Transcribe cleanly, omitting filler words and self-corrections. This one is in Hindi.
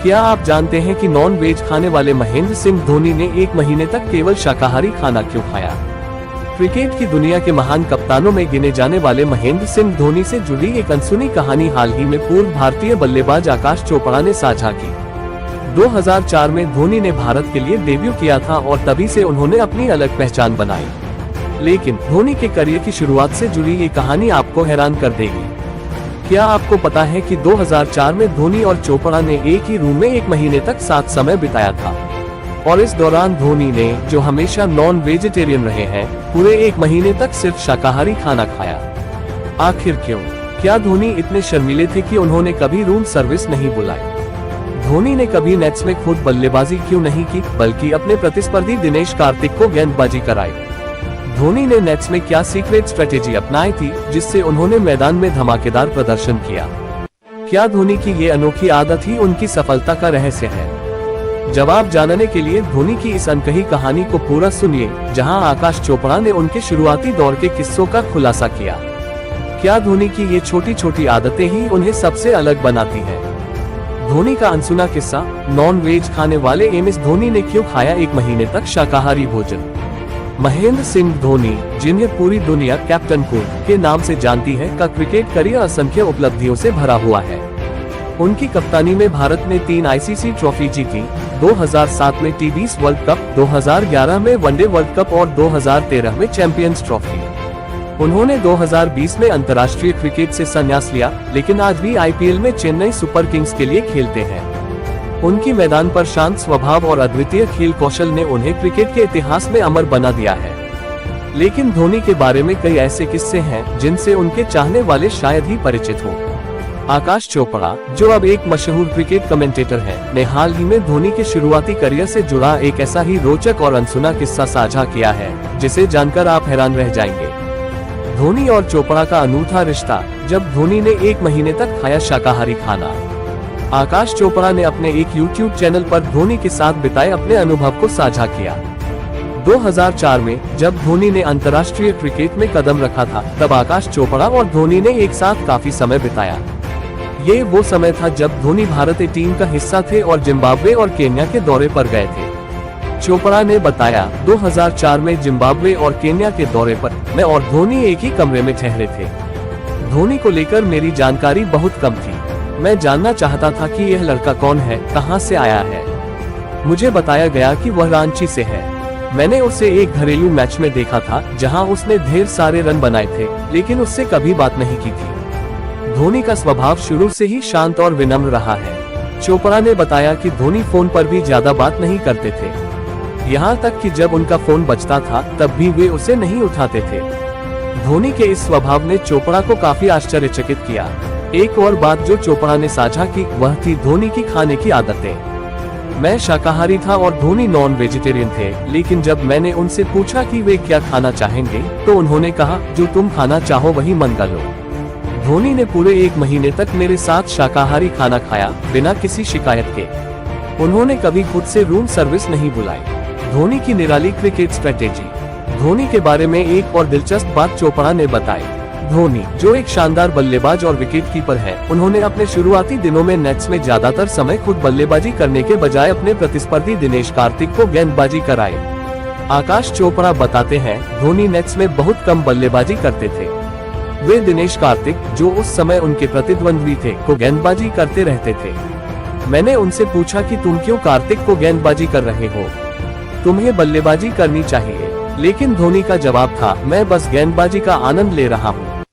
क्या आप जानते हैं कि नॉन वेज खाने वाले महेंद्र सिंह धोनी ने 1 महीने तक केवल शाकाहारी खाना क्यों खाया? क्रिकेट की दुनिया के महान कप्तानों में गिने जाने वाले महेंद्र सिंह धोनी से जुड़ी एक अनसुनी कहानी हाल ही में पूर्व भारतीय बल्लेबाज आकाश चोपड़ा ने साझा की। 2004 में धोनी ने भारत के लिए डेब्यू किया था और तभी से उन्होंने अपनी अलग पहचान बनाई। लेकिन धोनी के करियर की शुरुआत से जुड़ी ये कहानी आपको हैरान कर देगी। क्या आपको पता है कि 2004 में धोनी और चोपड़ा ने एक ही रूम में 1 महीने तक साथ समय बिताया था और इस दौरान धोनी ने, जो हमेशा नॉन वेजिटेरियन रहे हैं, पूरे 1 महीने तक सिर्फ शाकाहारी खाना खाया। आखिर क्यों? क्या धोनी इतने शर्मीले थे कि उन्होंने कभी रूम सर्विस नहीं बुलाई? धोनी ने कभी नेट्स में खुद बल्लेबाजी क्यों नहीं की, बल्कि अपने प्रतिस्पर्धी दिनेश कार्तिक को गेंदबाजी कराई? धोनी ने नेट्स में क्या सीक्रेट स्ट्रेटेजी अपनाई थी जिससे उन्होंने मैदान में धमाकेदार प्रदर्शन किया? क्या धोनी की ये अनोखी आदत ही उनकी सफलता का रहस्य है? जवाब जानने के लिए धोनी की इस अनकही कहानी को पूरा सुनिए, जहां आकाश चोपड़ा ने उनके शुरुआती दौर के किस्सों का खुलासा किया। क्या धोनी की ये छोटी छोटी आदतें ही उन्हें सबसे अलग बनाती है? धोनी का अनसुना किस्सा, नॉन वेज खाने वाले एमएस धोनी ने क्यों खाया 1 महीने तक शाकाहारी भोजन? महेंद्र सिंह धोनी, जिन्हें पूरी दुनिया कैप्टन कूल के नाम से जानती है, का क्रिकेट करियर असंख्य उपलब्धियों से भरा हुआ है। उनकी कप्तानी में भारत ने 3 आईसीसी ट्रॉफी जीती, 2007 में टी20 वर्ल्ड कप, 2011 में वनडे वर्ल्ड कप और 2013 में चैंपियंस ट्रॉफी। उन्होंने 2020 में अंतर्राष्ट्रीय क्रिकेट से संन्यास लिया, लेकिन आज भी आईपीएल में चेन्नई सुपर किंग्स के लिए खेलते हैं। उनकी मैदान पर शांत स्वभाव और अद्वितीय खेल कौशल ने उन्हें क्रिकेट के इतिहास में अमर बना दिया है। लेकिन धोनी के बारे में कई ऐसे किस्से हैं जिनसे उनके चाहने वाले शायद ही परिचित हों। आकाश चोपड़ा, जो अब एक मशहूर क्रिकेट कमेंटेटर हैं, ने हाल ही में धोनी के शुरुआती करियर से जुड़ा एक ऐसा ही रोचक और अनसुना किस्सा साझा किया है जिसे जानकर आप हैरान रह जाएंगे। धोनी और चोपड़ा का अनूठा रिश्ता, जब धोनी ने 1 महीने तक खाया शाकाहारी खाना। आकाश चोपड़ा ने अपने एक YouTube चैनल पर धोनी के साथ बिताए अपने अनुभव को साझा किया। 2004 में जब धोनी ने अंतर्राष्ट्रीय क्रिकेट में कदम रखा था, तब आकाश चोपड़ा और धोनी ने एक साथ काफी समय बिताया। ये वो समय था जब धोनी भारतीय टीम का हिस्सा थे और जिम्बाब्वे और केन्या के दौरे पर गए थे। चोपड़ा ने बताया, 2004 में जिम्बाब्वे और केन्या के दौरे पर मैं और धोनी एक ही कमरे में ठहरे थे। धोनी को लेकर मेरी जानकारी बहुत कम थी। मैं जानना चाहता था कि यह लड़का कौन है, कहां से आया है। मुझे बताया गया कि वह रांची से है। मैंने उसे एक घरेलू मैच में देखा था जहां उसने ढेर सारे रन बनाए थे, लेकिन उससे कभी बात नहीं की थी। धोनी का स्वभाव शुरू से ही शांत और विनम्र रहा है। चोपड़ा ने बताया कि धोनी फोन पर भी ज्यादा बात नहीं करते थे, यहाँ तक कि जब उनका फोन बजता था तब भी वे उसे नहीं उठाते थे। धोनी के इस स्वभाव ने चोपड़ा को काफी आश्चर्यचकित किया। एक और बात जो चोपड़ा ने साझा की, वह थी धोनी की खाने की आदतें। मैं शाकाहारी था और धोनी नॉन वेजिटेरियन थे, लेकिन जब मैंने उनसे पूछा कि वे क्या खाना चाहेंगे, तो उन्होंने कहा, जो तुम खाना चाहो वही मंगा लो। धोनी ने पूरे 1 महीने तक मेरे साथ शाकाहारी खाना खाया, बिना किसी शिकायत के। उन्होंने कभी खुद से रूम सर्विस नहीं बुलाई। धोनी की निराली क्रिकेट स्ट्रेटेजी। धोनी के बारे में एक और दिलचस्प बात चोपड़ा ने बताई। धोनी, जो एक शानदार बल्लेबाज और विकेटकीपर है, उन्होंने अपने शुरुआती दिनों में नेट्स में ज्यादातर समय खुद बल्लेबाजी करने के बजाय अपने प्रतिस्पर्धी दिनेश कार्तिक को गेंदबाजी कराई। आकाश चोपड़ा बताते हैं, धोनी नेट्स में बहुत कम बल्लेबाजी करते थे। वे दिनेश कार्तिक, जो उस समय उनके प्रतिद्वंद्वी थे, को गेंदबाजी करते रहते थे। मैंने उनसे पूछा कि तुम क्यों कार्तिक को गेंदबाजी कर रहे हो, तुम्हें बल्लेबाजी करनी चाहिए। लेकिन धोनी का जवाब था, मैं बस गेंदबाजी का आनंद ले रहा हूँ।